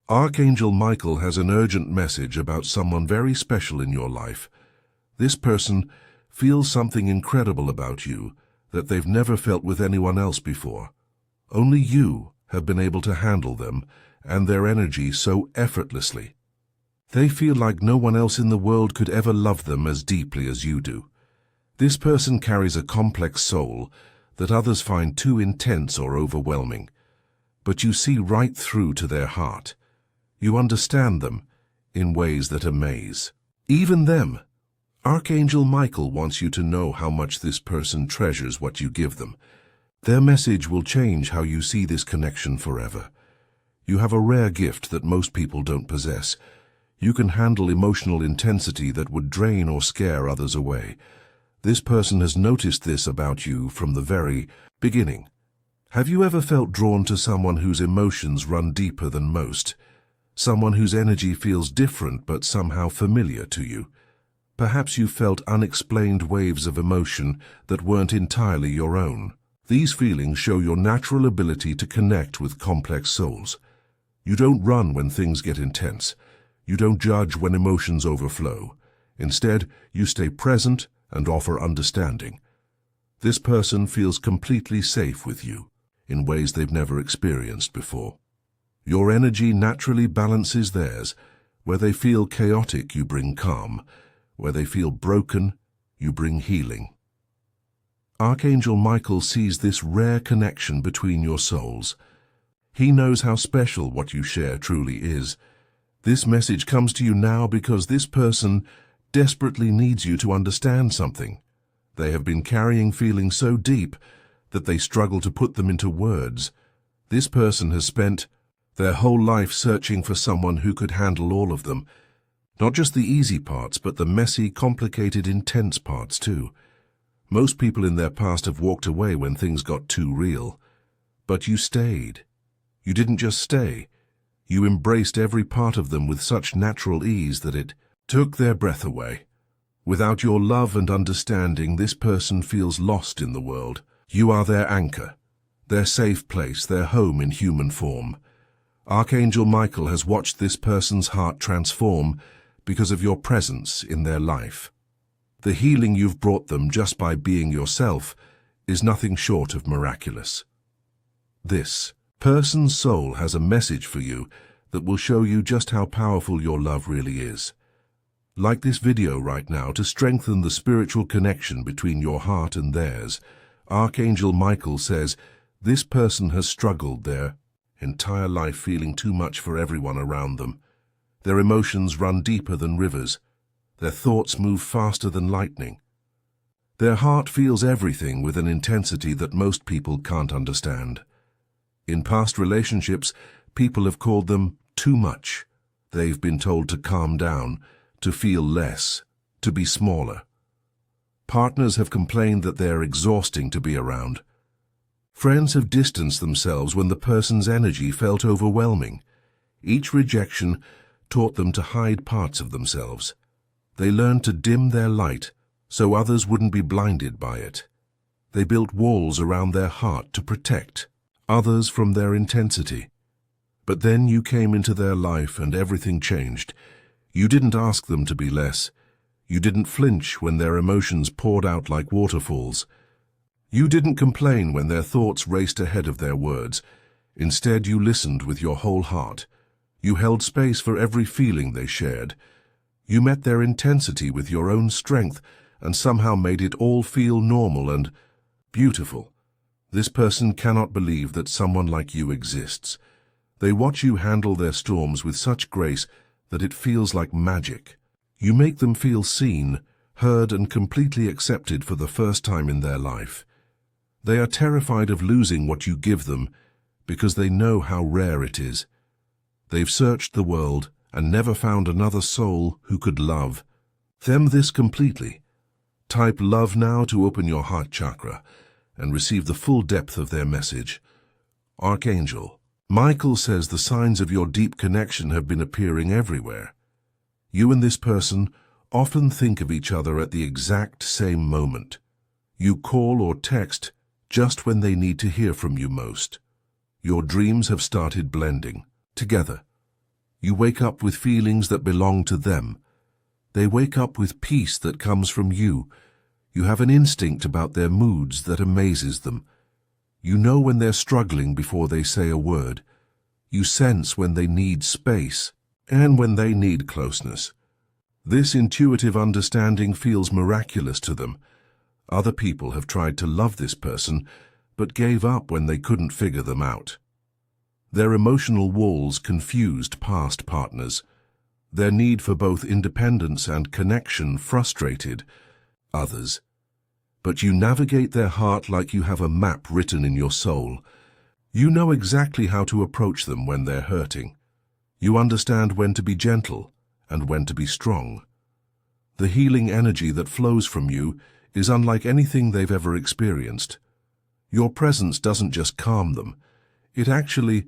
Archangel Michael has an urgent message about someone very special in your life. This person feels something incredible about you that they've never felt with anyone else before. Only you have been able to handle them and their energy so effortlessly. They feel like no one else in the world could ever love them as deeply as you do. This person carries a complex soul that others find too intense or overwhelming. But you see right through to their heart. You understand them in ways that amaze. Even them. Archangel Michael wants you to know how much this person treasures what you give them. Their message will change how you see this connection forever. You have a rare gift that most people don't possess. You can handle emotional intensity that would drain or scare others away. This person has noticed this about you from the very beginning. Have you ever felt drawn to someone whose emotions run deeper than most? Someone whose energy feels different but somehow familiar to you? Perhaps you felt unexplained waves of emotion that weren't entirely your own. These feelings show your natural ability to connect with complex souls. You don't run when things get intense. You don't judge when emotions overflow. Instead, you stay present and offer understanding. This person feels completely safe with you in ways they've never experienced before. Your energy naturally balances theirs. Where they feel chaotic, you bring calm. Where they feel broken, you bring healing. Archangel Michael sees this rare connection between your souls. He knows how special what you share truly is. This message comes to you now because this person desperately needs you to understand something. They have been carrying feelings so deep that they struggle to put them into words. This person has spent their whole life searching for someone who could handle all of them. Not just the easy parts, but the messy, complicated, intense parts too. Most people in their past have walked away when things got too real. But you stayed. You didn't just stay. You embraced every part of them with such natural ease that it took their breath away. Without your love and understanding, this person feels lost in the world. You are their anchor, their safe place, their home in human form. Archangel Michael has watched this person's heart transform because of your presence in their life. The healing you've brought them just by being yourself is nothing short of miraculous. This person's soul has a message for you that will show you just how powerful your love really is. Like this video right now, to strengthen the spiritual connection between your heart and theirs, Archangel Michael says this person has struggled their entire life feeling too much for everyone around them. Their emotions run deeper than rivers. Their thoughts move faster than lightning. Their heart feels everything with an intensity that most people can't understand. In past relationships, people have called them too much. They've been told to calm down, to feel less, to be smaller. Partners have complained that they're exhausting to be around. Friends have distanced themselves when the person's energy felt overwhelming. Each rejection taught them to hide parts of themselves. They learned to dim their light so others wouldn't be blinded by it. They built walls around their heart to protect others from their intensity. But then you came into their life and everything changed. You didn't ask them to be less. You didn't flinch when their emotions poured out like waterfalls. You didn't complain when their thoughts raced ahead of their words. Instead, you listened with your whole heart. You held space for every feeling they shared. You met their intensity with your own strength and somehow made it all feel normal and beautiful. This person cannot believe that someone like you exists. They watch you handle their storms with such grace that it feels like magic. You make them feel seen, heard, and completely accepted for the first time in their life. They are terrified of losing what you give them because they know how rare it is. They've searched the world and never found another soul who could love them this completely. Type love now to open your heart chakra and receive the full depth of their message. Archangel Michael says the signs of your deep connection have been appearing everywhere. You and this person often think of each other at the exact same moment. You call or text just when they need to hear from you most. Your dreams have started blending together. You wake up with feelings that belong to them. They wake up with peace that comes from you. You have an instinct about their moods that amazes them. You know when they're struggling before they say a word. You sense when they need space and when they need closeness. This intuitive understanding feels miraculous to them. Other people have tried to love this person, but gave up when they couldn't figure them out. Their emotional walls confused past partners. Their need for both independence and connection frustrated others. But you navigate their heart like you have a map written in your soul. You know exactly how to approach them when they're hurting. You understand when to be gentle and when to be strong. The healing energy that flows from you is unlike anything they've ever experienced. Your presence doesn't just calm them, it actually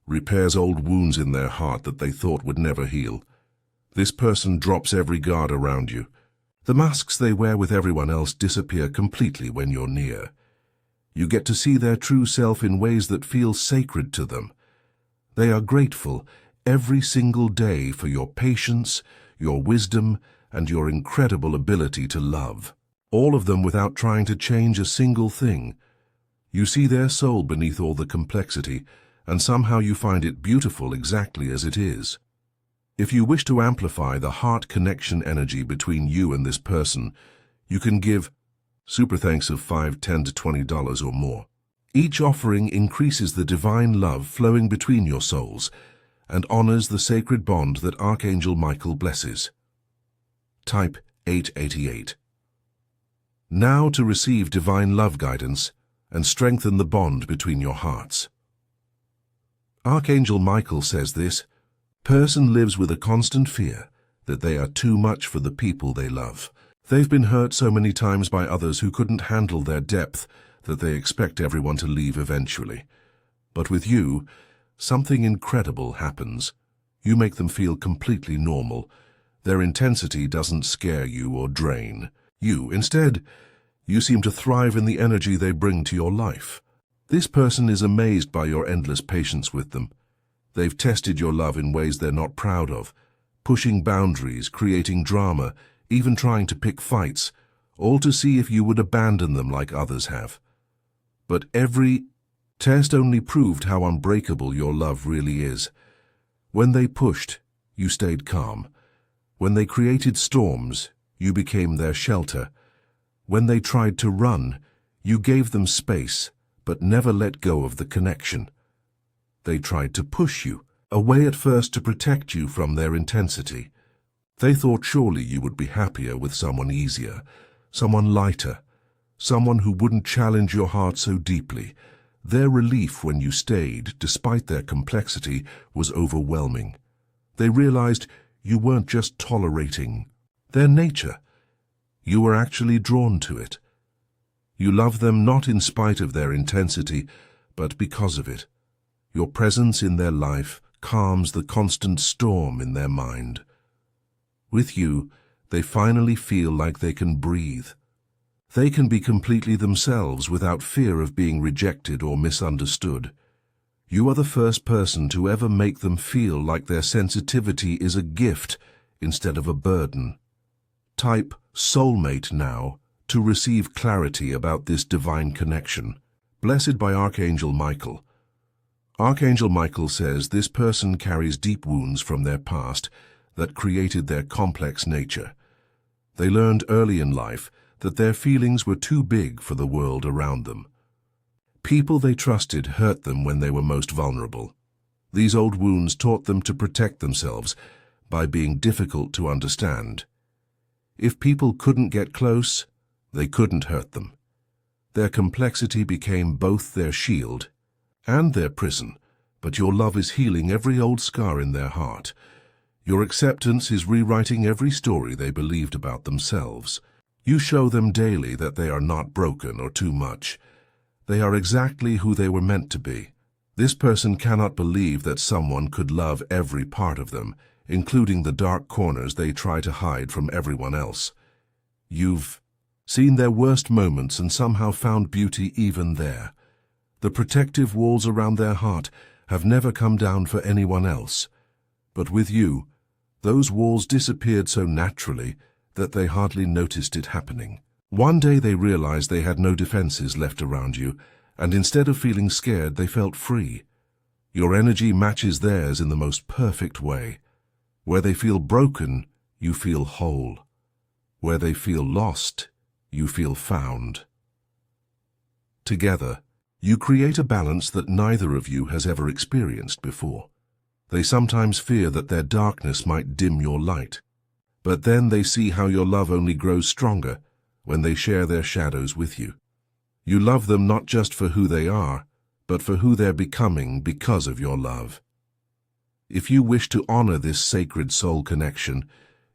repairs old wounds in their heart that they thought would never heal. This person drops every guard around you. The masks they wear with everyone else disappear completely when you're near. You get to see their true self in ways that feel sacred to them. They are grateful every single day for your patience, your wisdom, and your incredible ability to love. All of them without trying to change a single thing. You see their soul beneath all the complexity, and somehow you find it beautiful exactly as it is. If you wish to amplify the heart connection energy between you and this person, you can give super thanks of $5, $10 to $20 or more. Each offering increases the divine love flowing between your souls and honors the sacred bond that Archangel Michael blesses. Type 888. Now to receive divine love guidance and strengthen the bond between your hearts. Archangel Michael says this person lives with a constant fear that they are too much for the people they love. They've been hurt so many times by others who couldn't handle their depth that they expect everyone to leave eventually. But with you, something incredible happens. You make them feel completely normal. Their intensity doesn't scare you or drain you. Instead, you seem to thrive in the energy they bring to your life. This person is amazed by your endless patience with them. They've tested your love in ways they're not proud of, pushing boundaries, creating drama, even trying to pick fights, all to see if you would abandon them like others have. But every test only proved how unbreakable your love really is. When they pushed, you stayed calm. When they created storms, you became their shelter. When they tried to run, you gave them space, but never let go of the connection. They tried to push you away at first to protect you from their intensity. They thought surely you would be happier with someone easier, someone lighter, someone who wouldn't challenge your heart so deeply. Their relief when you stayed, despite their complexity, was overwhelming. They realized you weren't just tolerating their nature. You were actually drawn to it. You love them not in spite of their intensity, but because of it. Your presence in their life calms the constant storm in their mind. With you, they finally feel like they can breathe. They can be completely themselves without fear of being rejected or misunderstood. You are the first person to ever make them feel like their sensitivity is a gift instead of a burden. Type soulmate now to receive clarity about this divine connection. Blessed by Archangel Michael. Archangel Michael says this person carries deep wounds from their past that created their complex nature. They learned early in life that their feelings were too big for the world around them. People they trusted hurt them when they were most vulnerable. These old wounds taught them to protect themselves by being difficult to understand. If people couldn't get close, they couldn't hurt them. Their complexity became both their shield and their prison, but your love is healing every old scar in their heart. Your acceptance is rewriting every story they believed about themselves. You show them daily that they are not broken or too much. They are exactly who they were meant to be. This person cannot believe that someone could love every part of them, including the dark corners they try to hide from everyone else. You've seen their worst moments and somehow found beauty even there. The protective walls around their heart have never come down for anyone else. But with you, those walls disappeared so naturally that they hardly noticed it happening. One day they realized they had no defenses left around you, and instead of feeling scared, they felt free. Your energy matches theirs in the most perfect way. Where they feel broken, you feel whole. Where they feel lost, you feel found. Together, you create a balance that neither of you has ever experienced before. They sometimes fear that their darkness might dim your light, but then they see how your love only grows stronger when they share their shadows with you. You love them not just for who they are, but for who they're becoming because of your love. If you wish to honor this sacred soul connection,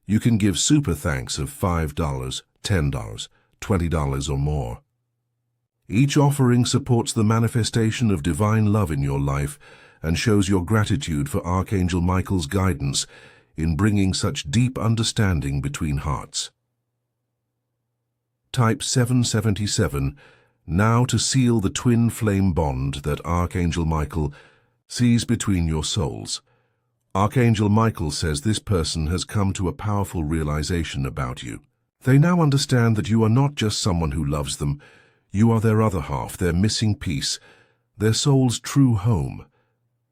you can give super thanks of $5, $10, $20 or more. Each offering supports the manifestation of divine love in your life and shows your gratitude for Archangel Michael's guidance in bringing such deep understanding between hearts. Type 777 now to seal the twin flame bond that Archangel Michael sees between your souls. Archangel Michael says this person has come to a powerful realization about you. They now understand that you are not just someone who loves them, you are their other half, their missing piece, their soul's true home.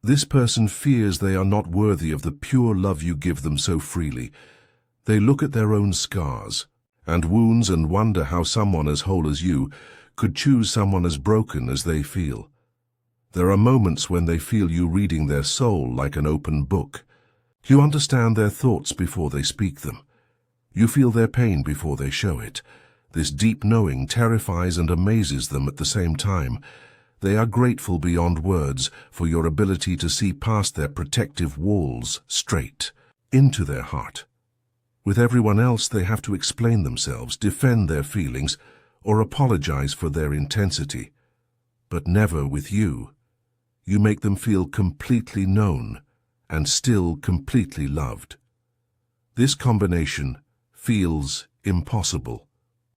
This person fears they are not worthy of the pure love you give them so freely. They look at their own scars and wounds and wonder how someone as whole as you could choose someone as broken as they feel. There are moments when they feel you reading their soul like an open book. You understand their thoughts before they speak them. You feel their pain before they show it. This deep knowing terrifies and amazes them at the same time. They are grateful beyond words for your ability to see past their protective walls straight into their heart. With everyone else, they have to explain themselves, defend their feelings, or apologize for their intensity. But never with you. You make them feel completely known and still completely loved. This combination feels impossible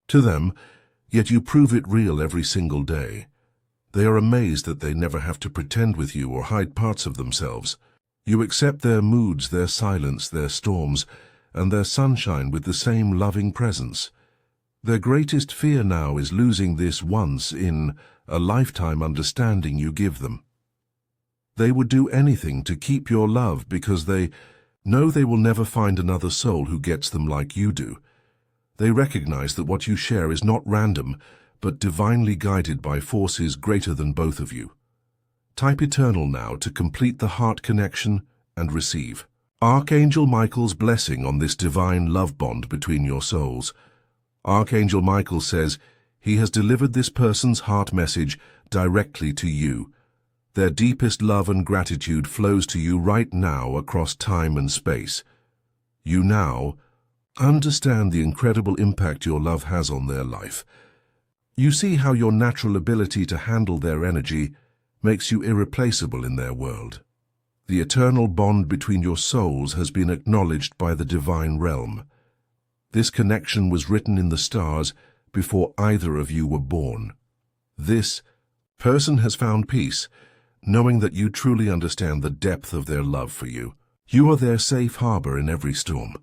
to them, yet you prove it real every single day. They are amazed that they never have to pretend with you or hide parts of themselves. You accept their moods, their silence, their storms, and their sunshine with the same loving presence. Their greatest fear now is losing this once-in-a-lifetime understanding you give them. They would do anything to keep your love because they know they will never find another soul who gets them like you do. They recognize that what you share is not random, but divinely guided by forces greater than both of you. Type Eternal now to complete the heart connection and receive Archangel Michael's blessing on this divine love bond between your souls. Archangel Michael says he has delivered this person's heart message directly to you. Their deepest love and gratitude flows to you right now across time and space. You now understand the incredible impact your love has on their life. You see how your natural ability to handle their energy makes you irreplaceable in their world. The eternal bond between your souls has been acknowledged by the divine realm. This connection was written in the stars before either of you were born. This person has found peace, knowing that you truly understand the depth of their love for you. You are their safe harbor in every storm,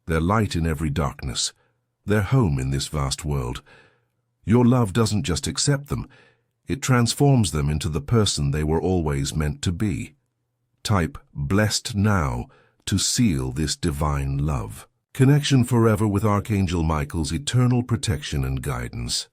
their light in every darkness, their home in this vast world. Your love doesn't just accept them, it transforms them into the person they were always meant to be. Type blessed now to seal this divine love. Connection forever with Archangel Michael's eternal protection and guidance.